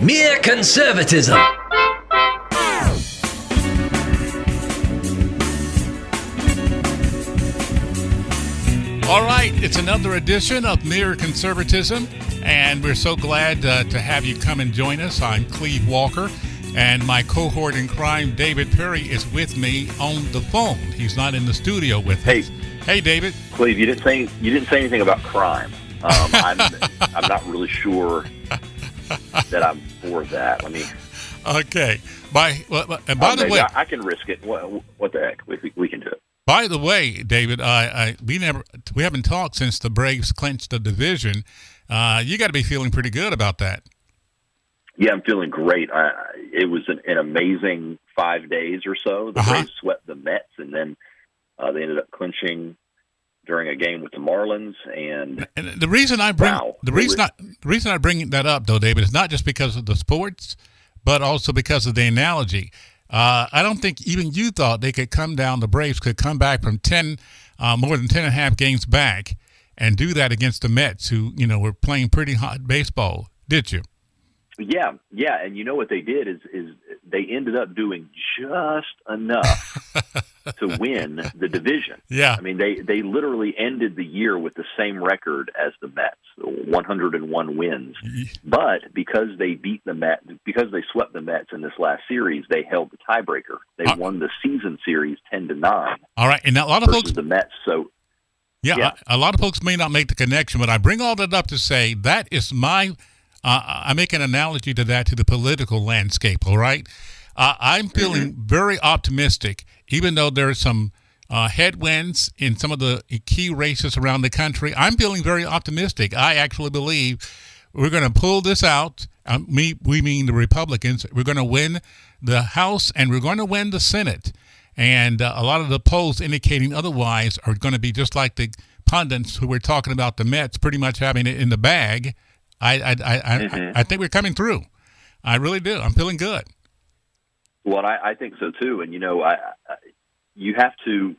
Mere Conservatism. All right, it's another edition of Mere Conservatism, and we're so glad to have you come and join us. I'm Cleve Walker, and my cohort in crime, David Perry, is with me on the phone. He's not in the studio with us. Hey, David. Cleve, you didn't say anything about crime. I'm not really sure that I'm for that. Okay. By the way, I can risk it. What the heck? We can do it. By the way, David, we haven't talked since the Braves clinched the division. You got to be feeling pretty good about that. Yeah, I'm feeling great. It was an amazing 5 days or so. The Braves swept the Mets, and then they ended up clinching during a game with the Marlins. And the reason I bring the reason I bring that up, though, David, is not just because of the sports, but also because of the analogy. I don't think even you thought they could the Braves could come back from more than 10 and a half games back and do that against the Mets, who, were playing pretty hot baseball, did you? Yeah. And you know what they did is they ended up doing just enough to win the division. Yeah. I mean, they literally ended the year with the same record as the Mets, 101 wins. But because they beat the Mets, because they swept the Mets in this last series, they held the tiebreaker. They won the season series 10-9. All right, and now a lot of folks the Mets. So yeah, a lot of folks may not make the connection, but I bring all that up to say that is my. I make an analogy to that, to the political landscape, all right? I'm feeling very optimistic, even though there's some headwinds in some of the key races around the country. I'm feeling very optimistic. I actually believe we're going to pull this out. We mean the Republicans. We're going to win the House, and we're going to win the Senate. And a lot of the polls indicating otherwise are going to be just like the pundits who were talking about the Mets pretty much having it in the bag. I think we're coming through. I really do. I'm feeling good. Well, I think so too. And you have to,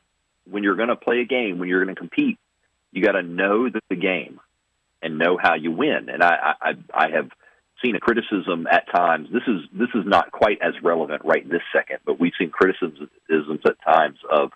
when you're going to play a game, when you're going to compete, you got to know the game and know how you win. And I have seen a criticism at times. This is not quite as relevant right this second, but we've seen criticisms at times of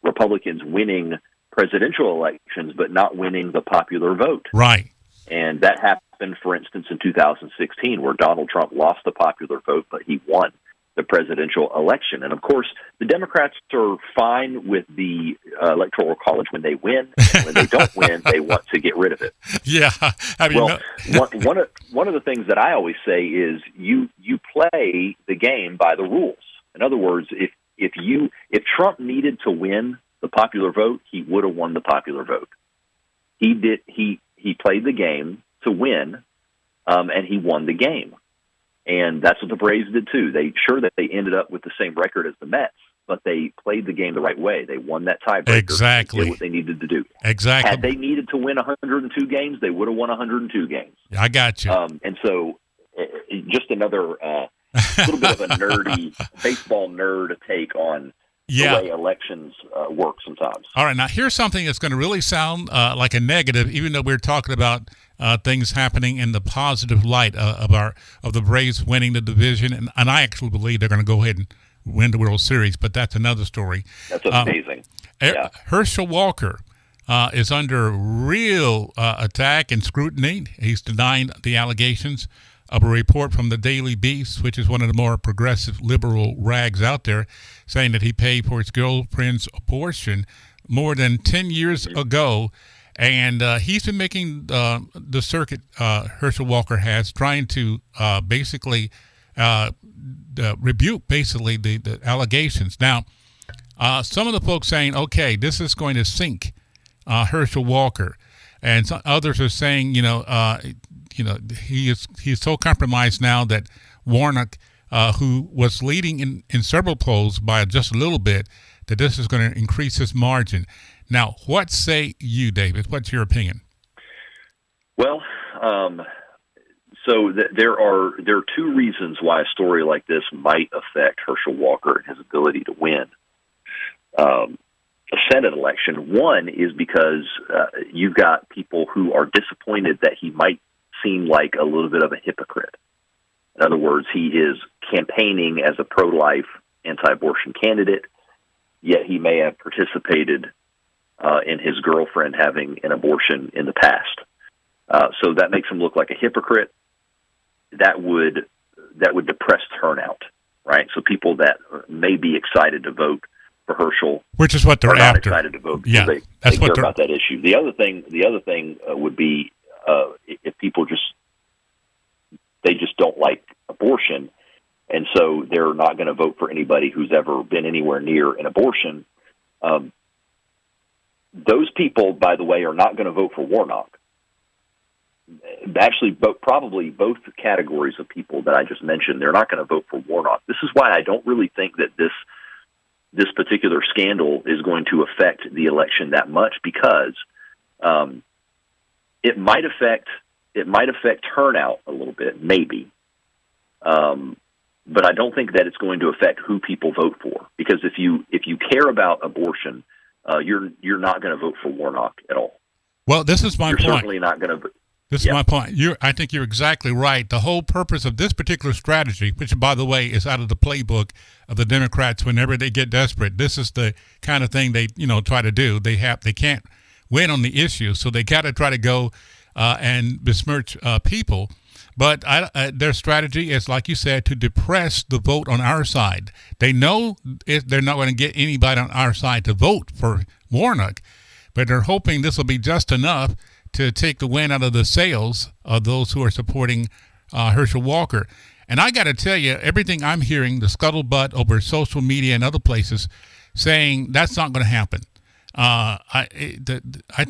Republicans winning presidential elections but not winning the popular vote. Right. And that happened, for instance, in 2016, where Donald Trump lost the popular vote, but he won the presidential election. And, of course, the Democrats are fine with the Electoral College when they win. And when they don't win, they want to get rid of it. Yeah. One of the things that I always say is you play the game by the rules. In other words, if Trump needed to win the popular vote, he would have won the popular vote. He played the game to win, and he won the game. And that's what the Braves did, too. They ended up with the same record as the Mets, but they played the game the right way. They won that tiebreaker. Exactly. They did what they needed to do. Exactly. Had they needed to win 102 games, they would have won 102 games. I got you. And so just another little bit of a nerdy, baseball nerd take on the way elections work sometimes. All right, now here's something that's going to really sound like a negative, even though we're talking about things happening in the positive light of the Braves winning the division, and I actually believe they're going to go ahead and win the World Series, but that's another story. That's amazing. Herschel Walker is under real attack and scrutiny. He's denying the allegations of a report from the Daily Beast, which is one of the more progressive liberal rags out there, saying that he paid for his girlfriend's abortion more than 10 years ago. And he's been making the circuit, Herschel Walker has, trying to basically rebuke the allegations. Now, some of the folks saying, okay, this is going to sink Herschel Walker. And some others are saying, he's so compromised now that Warnock, who was leading in several polls by just a little bit, that this is going to increase his margin. Now, what say you, David? What's your opinion? Well, there are two reasons why a story like this might affect Herschel Walker and his ability to win a Senate election. One is because you've got people who are disappointed that he might seem like a little bit of a hypocrite. In In other words, he is campaigning as a pro-life, anti-abortion candidate, yet he may have participated in his girlfriend having an abortion in the past. So that makes him look like a hypocrite. That would depress turnout, right? So people that may be excited to vote for Herschel, which is what they're not after. excited to vote. Yeah, they that's care what they're about that issue. The other thing would be if people they just don't like abortion, and so they're not going to vote for anybody who's ever been anywhere near an abortion. Those people, by the way, are not going to vote for Warnock. Actually, probably both categories of people that I just mentioned, they're not going to vote for Warnock. This is why I don't really think that this particular scandal is going to affect the election that much, because it might affect turnout a little bit, maybe. But I don't think that it's going to affect who people vote for, because if you care about abortion, you're not going to vote for Warnock at all. Well, this is my point. You're certainly not going to. This is my point. I think you're exactly right. The whole purpose of this particular strategy, which, by the way, is out of the playbook of the Democrats whenever they get desperate, this is the kind of thing they try to do. They can't win on the issue, so they got to try to go and besmirch people. But their strategy is, like you said, to depress the vote on our side. They know they're not going to get anybody on our side to vote for Warnock, but they're hoping this will be just enough to take the wind out of the sails of those who are supporting Herschel Walker. And I got to tell you, everything I'm hearing, the scuttlebutt over social media and other places, saying that's not going to happen. I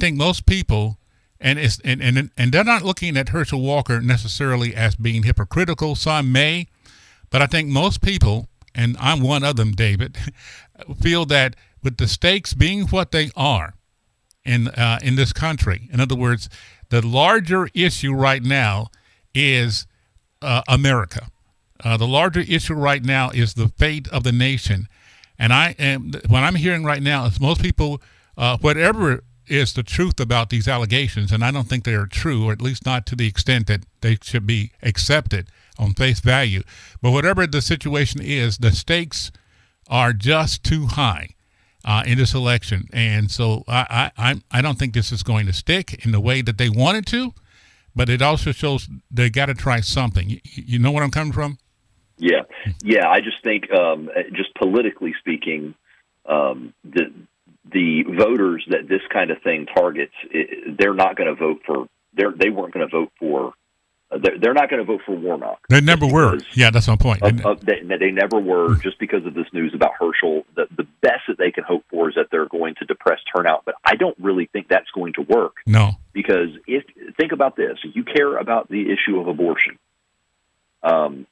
think most people, and they're not looking at Herschel Walker necessarily as being hypocritical. Some may, but I think most people, and I'm one of them, David, feel that with the stakes being what they are, in this country. In other words, the larger issue right now is America. The larger issue right now is the fate of the nation. And what I'm hearing right now is most people, whatever is the truth about these allegations, and I don't think they are true, or at least not to the extent that they should be accepted on face value. But whatever the situation is, the stakes are just too high in this election, and so I don't think this is going to stick in the way that they wanted to, but it also shows they got to try something. You know where I'm coming from? Yeah. I just think, just politically speaking, the voters that this kind of thing targets, they're not going to vote for. They weren't going to vote for. They're not going to vote for Warnock. They never were. Yeah, that's my point. They never were, just because of this news about Herschel. The best that they can hope for is that they're going to depress turnout, but I don't really think that's going to work. No. Because think about this. If you care about the issue of abortion,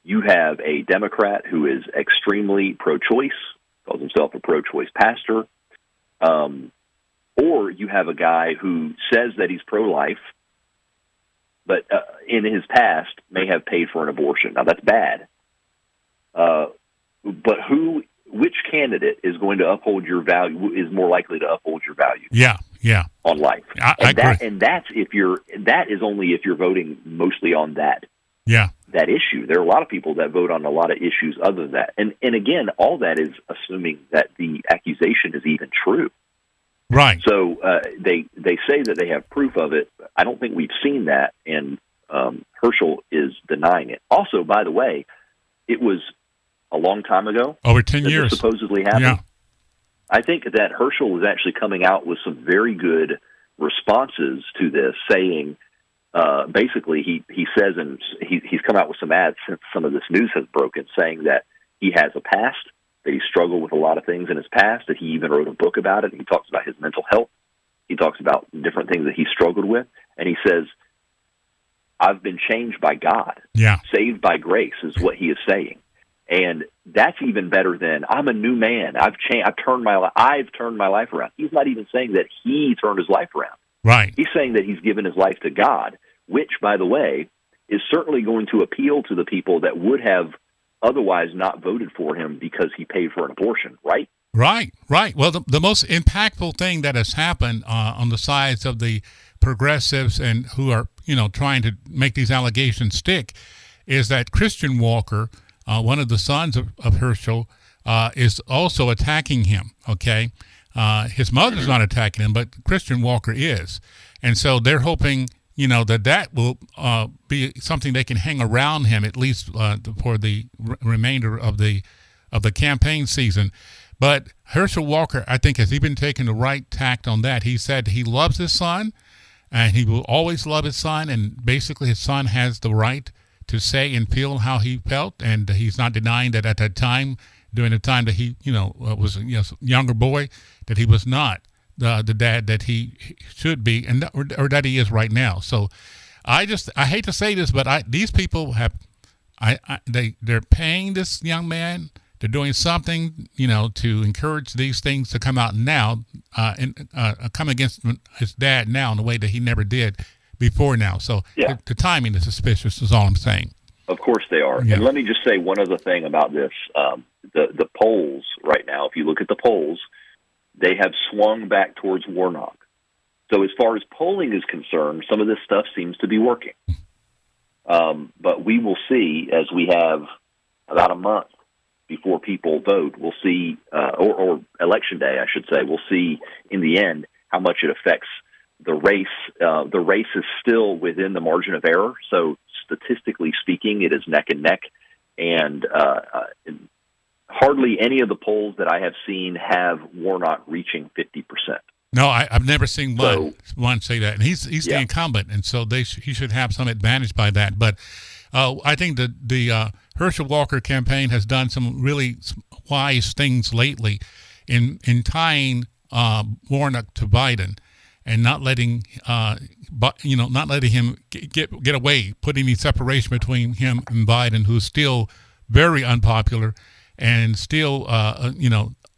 you have a Democrat who is extremely pro-choice, calls himself a pro-choice pastor, or you have a guy who says that he's pro-life, but in his past may have paid for an abortion. Now, that's bad. But which candidate is going to uphold your value, is more likely to uphold your value? Yeah. On life. I agree. That is only if you're voting mostly on that. Yeah. That issue. There are a lot of people that vote on a lot of issues other than that. And again, all that is assuming that the accusation is even true. Right. So they say that they have proof of it. I don't think we've seen that, and Herschel is denying it. Also, by the way, it was a long time ago. Over 10 years. This supposedly happened. Yeah. I think that Herschel was actually coming out with some very good responses to this, saying, basically, he says, and he's come out with some ads since some of this news has broken, saying that he has a past, that he struggled with a lot of things in his past, that he even wrote a book about it. He talks about his mental health. He talks about different things that he struggled with. And he says, I've been changed by God. Yeah. Saved by grace is what he is saying. And that's even better than, I'm a new man. I've turned my life around. He's not even saying that he turned his life around. Right. He's saying that he's given his life to God, which, by the way, is certainly going to appeal to the people that would have otherwise not voted for him because he paid for an abortion, right? Right. Well, the most impactful thing that has happened on the sides of the progressives and who are, trying to make these allegations stick is that Christian Walker, one of the sons of Herschel, is also attacking him. Okay, his mother's not attacking him, but Christian Walker is, and so they're hoping, that will be something they can hang around him at least for the remainder of the campaign season. But Herschel Walker, I think, has even taken the right tact on that. He said he loves his son, and he will always love his son, and basically his son has the right to say and feel how he felt, and he's not denying that at that time, during the time that he, was a younger boy, that he was not the dad that he should be, and or that he is right now. So I hate to say this, but these people have, they're paying this young man. They're doing something, to encourage these things to come out now, and come against his dad now in a way that he never did before now. So the timing is suspicious, is all I'm saying. Of course they are. Yeah. And let me just say one other thing about this. The polls right now, if you look at the polls, they have swung back towards Warnock. So as far as polling is concerned, some of this stuff seems to be working. But we will see, as we have about a month before people vote, we'll see, or election day, I should say, we'll see in the end how much it affects the race. The race is still within the margin of error, so statistically speaking, it is neck and neck, and hardly any of the polls that I have seen have Warnock reaching 50%. No, I've never seen one say that, and he's the incumbent, and so he should have some advantage by that. But I think the Herschel Walker campaign has done some really wise things lately in tying Warnock to Biden, and not letting him get away, putting the separation between him and Biden, who's still very unpopular, and still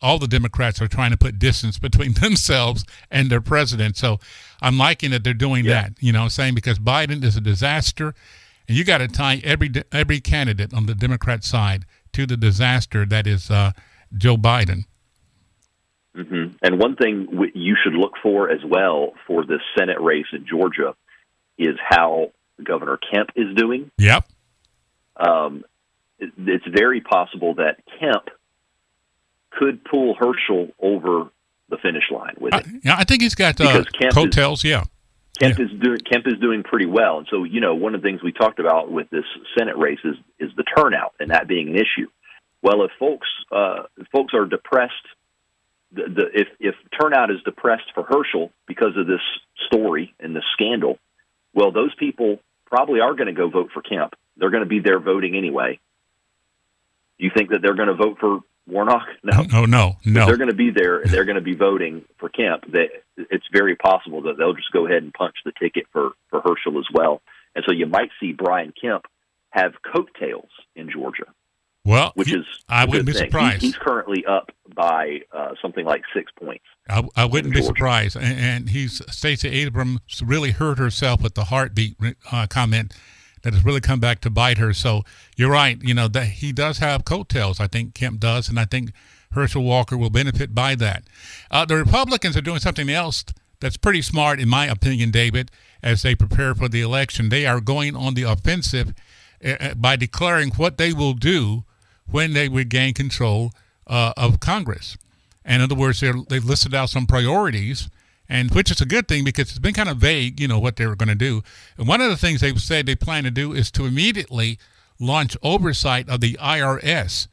all the Democrats are trying to put distance between themselves and their president. So I'm liking that they're doing that, saying, because Biden is a disaster, and you got to tie every candidate on the Democrat side to the disaster that is Joe Biden. Mm-hmm. And one thing you should look for as well for the Senate race in Georgia is how Governor Kemp is doing. Yep. It's very possible that Kemp could pull Herschel over the finish line with it. I think he's got coattails. Kemp is doing pretty well, and so one of the things we talked about with this Senate race is the turnout, and that being an issue. Well, if folks are depressed, if turnout is depressed for Herschel because of this story and this scandal, well, those people probably are going to go vote for Kemp. They're going to be there voting anyway. Do you think that they're going to vote for Warnock? No. Oh, no. If they're going to be there, and they're going to be voting for Kemp. It's very possible that they'll just go ahead and punch the ticket for Herschel as well. And so you might see Brian Kemp have coattails in Georgia. Well, I wouldn't be surprised. He's currently up by something like 6 points. I wouldn't be surprised. And Stacey Abrams really hurt herself with the heartbeat comment that has really come back to bite her. So you're right, that he does have coattails. I think Kemp does, and I think Herschel Walker will benefit by that. The Republicans are doing something else that's pretty smart, in my opinion, David, as they prepare for the election. They are going on the offensive by declaring what they will do when they regain control of Congress. And in other words, they've listed out some priorities, and which is a good thing because it's been kind of vague, what they were going to do. And one of the things they've said they plan to do is to immediately launch oversight of the IRS.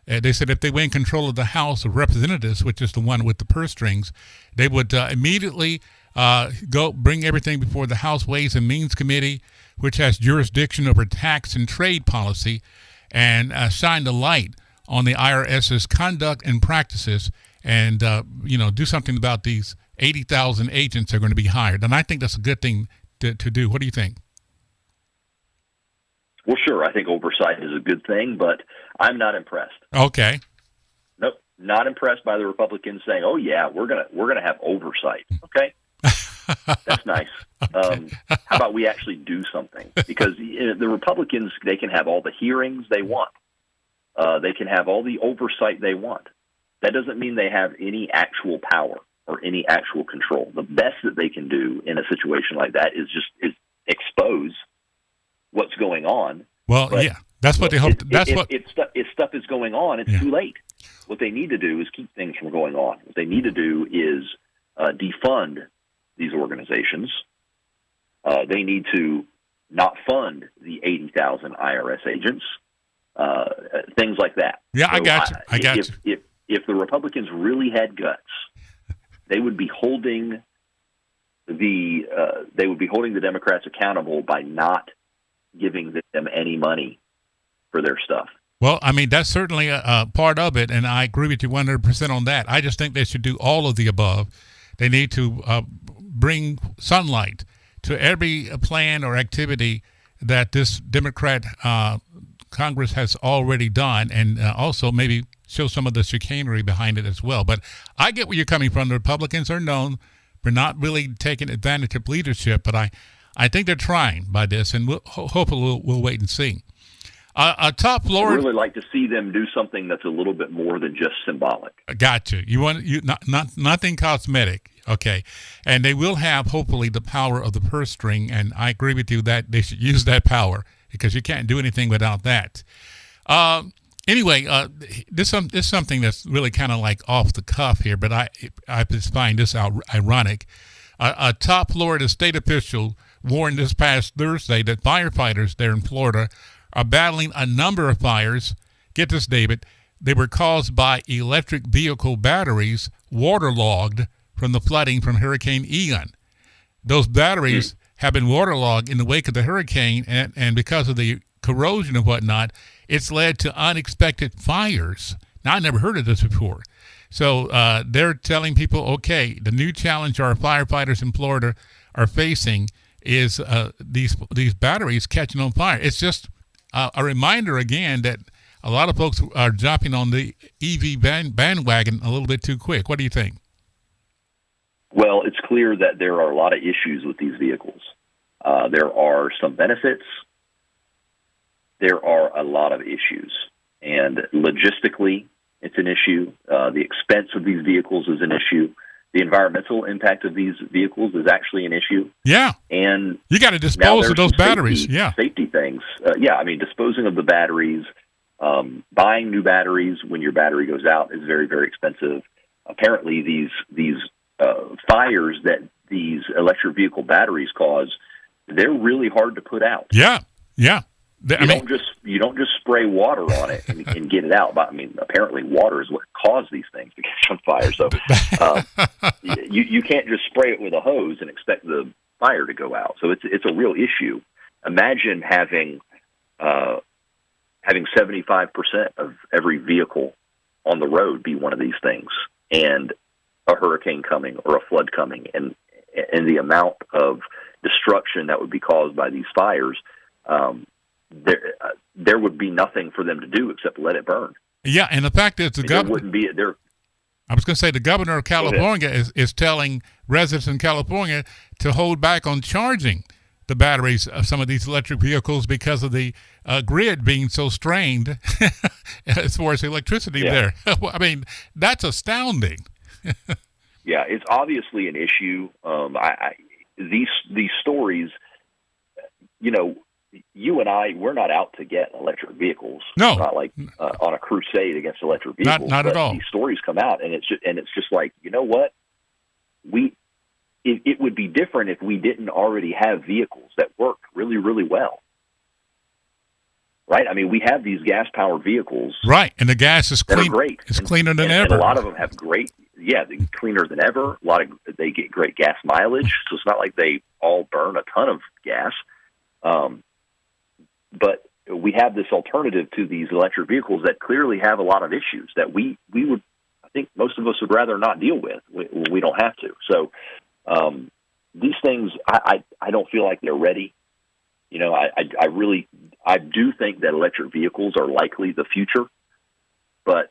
They said if they win control of the House of Representatives, which is the one with the purse strings, they would immediately go bring everything before the House Ways and Means Committee, which has jurisdiction over tax and trade policy, and shine the light on the IRS's conduct and practices, and do something about these 80,000 agents that are going to be hired. And I think that's a good thing to do. What do you think? Well, sure. I think oversight is a good thing, but I'm not impressed. Okay. Nope, not impressed by the Republicans saying, "Oh yeah, we're gonna have oversight." Okay, that's nice. Okay. How about we actually do something? Because the Republicans, they can have all the hearings they want. They can have all the oversight they want. That doesn't mean they have any actual power or any actual control. The best that they can do in a situation like that is expose what's going on Well, But yeah, that's what they hope. If stuff is going on, it's too late. What they need to do is keep things from going on. What they need to do is defund these organizations. They need to not fund the 80,000 IRS agents, things like that. Yeah, so I got you. If the Republicans really had guts, they would be holding the Democrats accountable by not giving them any money for their stuff. Well, I mean, that's certainly a part of it, and I agree with you 100% on that. I just think they should do all of the above. They need to bring sunlight to every plan or activity that this Democrat Congress has already done, and also maybe show some of the chicanery behind it as well. But I get where you're coming from. The Republicans are known for not really taking advantage of leadership, but I think they're trying by this, and hopefully we'll wait and see. Top Florida. I'd really like to see them do something that's a little bit more than just symbolic. Gotcha. You want not nothing cosmetic, okay? And they will have hopefully the power of the purse string, and I agree with you that they should use that power because you can't do anything without that. Anyway, this is something that's really kind of like off the cuff here, but I just find this ironic. A top Florida state official warned this past Thursday that firefighters there in Florida are battling a number of fires. Get this, David. They were caused by electric vehicle batteries waterlogged from the flooding from Hurricane Ian. Those batteries have been waterlogged in the wake of the hurricane, and because of the corrosion and whatnot, it's led to unexpected fires. Now, I never heard of this before. So they're telling people, okay, the new challenge our firefighters in Florida are facing is these batteries catching on fire. It's just a reminder again that a lot of folks are jumping on the EV bandwagon a little bit too quick. What do you think? Well, it's clear that there are a lot of issues with these vehicles. There are some benefits. There are a lot of issues. And logistically, it's an issue. The expense of these vehicles is an issue. The environmental impact of these vehicles is actually an issue. Yeah. And you got to dispose of those batteries. Safety things. I mean, disposing of the batteries, buying new batteries when your battery goes out is very, very expensive. Apparently, these fires that these electric vehicle batteries cause, they're really hard to put out. Yeah. You don't just spray water on it and get it out. But I mean, apparently, water is what caused these things to catch on fire. So you can't just spray it with a hose and expect the fire to go out. So it's a real issue. Imagine having 75% of every vehicle on the road be one of these things, and a hurricane coming or a flood coming, and the amount of destruction that would be caused by these fires. There would be nothing for them to do except let it burn. Yeah, and the fact is, there wouldn't be there. I was going to say the governor of California is telling residents in California to hold back on charging the batteries of some of these electric vehicles because of the grid being so strained as far as electricity there. I mean, that's astounding. Yeah, it's obviously an issue. These stories, you and I, we're not out to get electric vehicles. No, we're not like on a crusade against electric vehicles. Not at all. These stories come out, and it's just like, you know what? It would be different if we didn't already have vehicles that work really, really well. Right? I mean, we have these gas-powered vehicles. Right, and the gas is clean. Great. It's cleaner than ever. And a lot of them have great, they're cleaner than ever. They get great gas mileage, so it's not like they all burn a ton of gas. But we have this alternative to these electric vehicles that clearly have a lot of issues that we would, I think most of us would rather not deal with. We don't have to. So these things, I don't feel like they're ready. I do think that electric vehicles are likely the future, but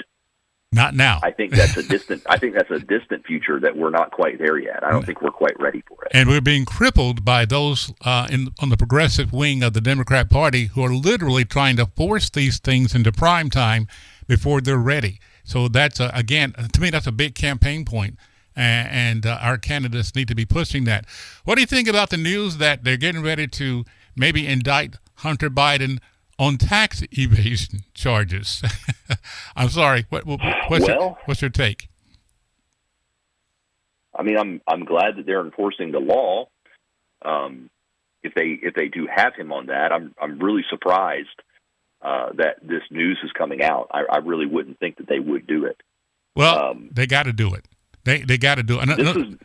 not now. I think that's a distant future that we're not quite there yet. I don't think we're quite ready for it. And we're being crippled by those on the progressive wing of the Democrat Party who are literally trying to force these things into prime time before they're ready. So that's, again, to me, that's a big campaign point, and our candidates need to be pushing that. What do you think about the news that they're getting ready to maybe indict Hunter Biden on tax evasion charges. I'm sorry. What's your take? I mean, I'm glad that they're enforcing the law. If they do have him on that, I'm really surprised that this news is coming out. I really wouldn't think that they would do it. Well, they got to do it. They got to do it.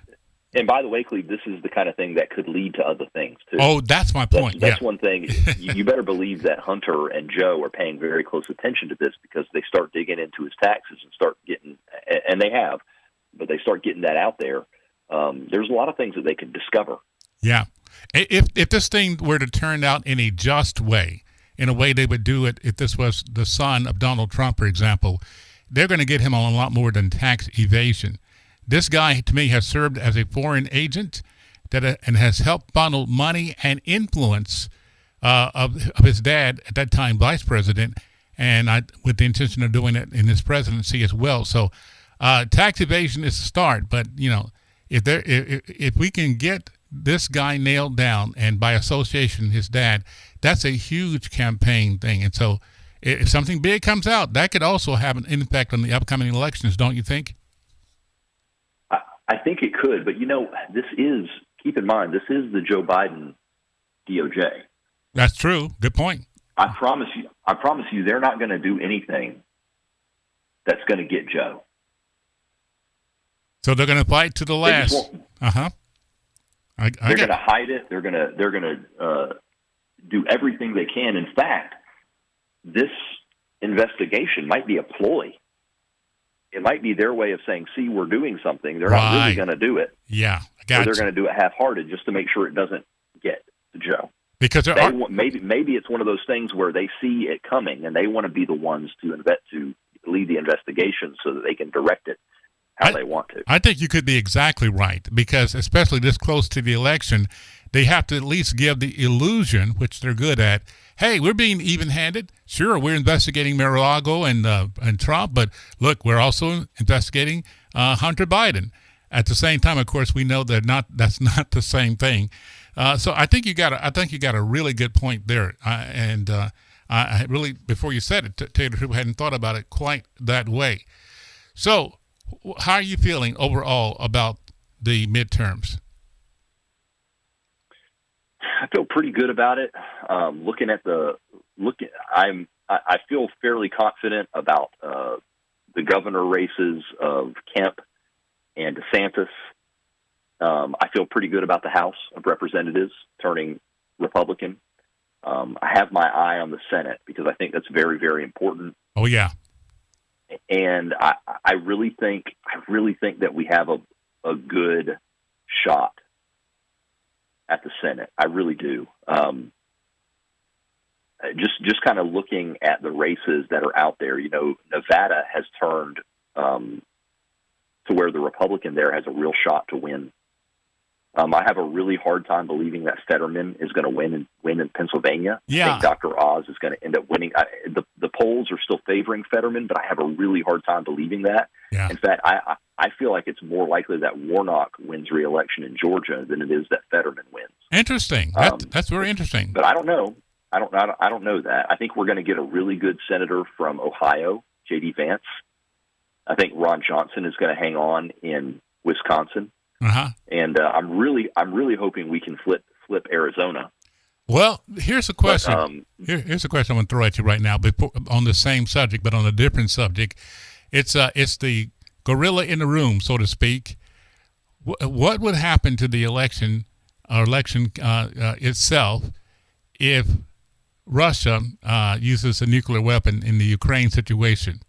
And by the way, Cleve, this is the kind of thing that could lead to other things, too. Oh, that's my point. That's one thing. You better believe that Hunter and Joe are paying very close attention to this, because they start digging into his taxes and start getting, and they have, but they start getting that out there. There's a lot of things that they could discover. Yeah. If this thing were to turn out in a just way, in a way they would do it if this was the son of Donald Trump, for example, they're going to get him on a lot more than tax evasion. This guy, to me, has served as a foreign agent and has helped funnel money and influence of his dad, at that time vice president, and with the intention of doing it in his presidency as well. So tax evasion is the start, but if we can get this guy nailed down, and by association his dad, that's a huge campaign thing. And so if something big comes out, that could also have an impact on the upcoming elections, don't you think? I think it could, but keep in mind, this is the Joe Biden DOJ. That's true. Good point. I promise you, they're not going to do anything that's going to get Joe. So they're going to fight to the last. They're going to hide it. They're going to do everything they can. In fact, this investigation might be a ploy. It might be their way of saying, "See, we're doing something." They're not really going to do it. Yeah, they're going to do it half-hearted just to make sure it doesn't get to Joe. Because maybe it's one of those things where they see it coming and they want to be the ones to lead the investigation so that they can direct it how they want to. I think you could be exactly right, because especially this close to the election, they have to at least give the illusion, which they're good at, hey, we're being even-handed. Sure, we're investigating Mar-a-Lago and Trump, but look, we're also investigating Hunter Biden. At the same time, of course, we know that's not the same thing. So I think you got a really good point there. I really, before you said it, to tell you the truth, I hadn't thought about it quite that way. So how are you feeling overall about the midterms? I feel pretty good about it. I feel fairly confident about the governor races of Kemp and DeSantis. I feel pretty good about the House of Representatives turning Republican. I have my eye on the Senate because I think that's very, very important. Oh yeah. And I really think that we have a good shot at the Senate. I really do. Just kind of looking at the races that are out there, Nevada has turned to where the Republican there has a real shot to win. I have a really hard time believing that Fetterman is going to win in Pennsylvania. Yeah. I think Dr. Oz is going to end up winning. The polls are still favoring Fetterman, but I have a really hard time believing that. Yeah. In fact, I feel like it's more likely that Warnock wins re-election in Georgia than it is that Fetterman wins. Interesting. That's very interesting. But I don't know. I don't know that. I think we're going to get a really good senator from Ohio, J.D. Vance. I think Ron Johnson is going to hang on in Wisconsin. Uh-huh. And I'm really hoping we can flip Arizona. Well, here's a question. Here's a question I'm going to throw at you right now, on the same subject, but on a different subject. It's the gorilla in the room, so to speak. What would happen to the election itself if Russia uses a nuclear weapon in the Ukraine situation?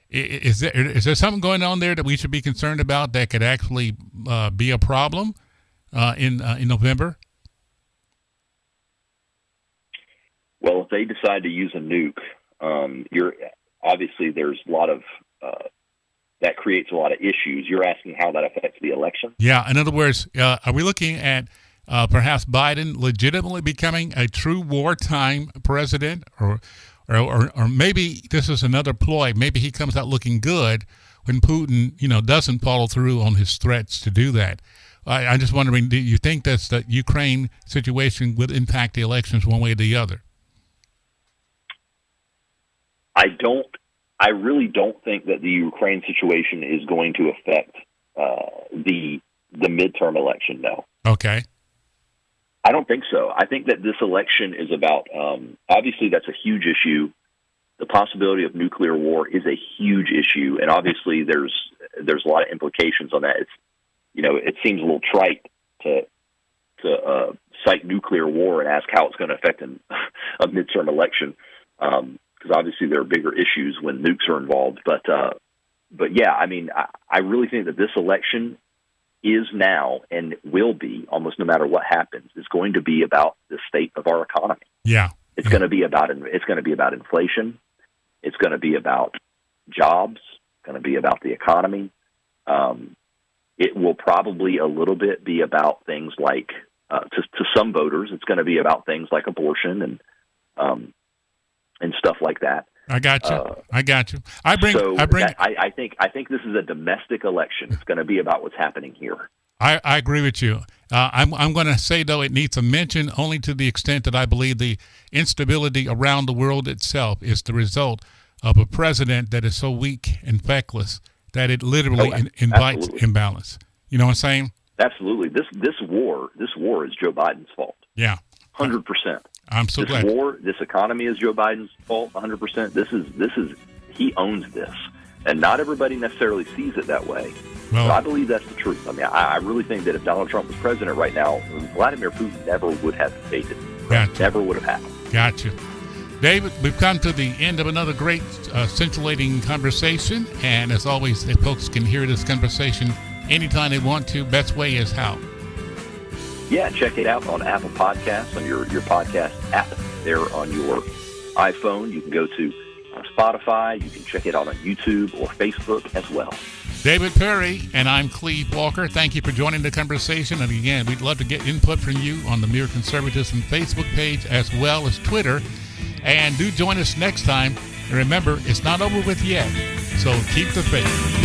Is there something going on there that we should be concerned about that could actually be a problem in November? Well, if they decide to use a nuke, obviously there's a lot of that creates a lot of issues. You're asking how that affects the election? Yeah. In other words, are we looking at perhaps Biden legitimately becoming a true wartime president, or maybe this is another ploy? Maybe he comes out looking good when Putin, doesn't follow through on his threats to do that. I'm just wondering, do you think that the Ukraine situation would impact the elections one way or the other? I really don't think that the Ukraine situation is going to affect the midterm election. No. Okay. I don't think so. I think that this election is about, obviously that's a huge issue. The possibility of nuclear war is a huge issue, and obviously there's a lot of implications on that. It's, it seems a little trite to cite nuclear war and ask how it's going to affect a midterm election, because obviously there are bigger issues when nukes are involved. But yeah, I mean, I really think that this election is now and will be, almost no matter what happens, is going to be about the state of our economy. Yeah, it's going to be about inflation. It's going to be about jobs. It's going to be about the economy. It will probably a little bit be about things like, to some voters, it's going to be about things like abortion and stuff like that. I got you. I think this is a domestic election. It's going to be about what's happening here. I agree with you. I'm going to say, though, it needs a mention only to the extent that I believe the instability around the world itself is the result of a president that is so weak and feckless that it literally invites imbalance. You know what I'm saying? Absolutely. This war is Joe Biden's fault. Yeah. 100%. I'm so glad. This economy is Joe Biden's fault. 100%. This is he owns this, and not everybody necessarily sees it that way. Well, but I believe that's the truth. I mean, I really think that if Donald Trump was president right now, Vladimir Putin never would have invaded. Gotcha. Never would have happened. Gotcha. David, we've come to the end of another great scintillating conversation, and as always, if folks can hear this conversation anytime they want to, best way is how? Yeah, check it out on Apple Podcasts, on your podcast app there on your iPhone. You can go to Spotify. You can check it out on YouTube or Facebook as well. David Perry, and I'm Cleve Walker. Thank you for joining the conversation. And again, we'd love to get input from you on the Mere Conservatism Facebook page as well as Twitter. And do join us next time. And remember, it's not over with yet. So keep the faith.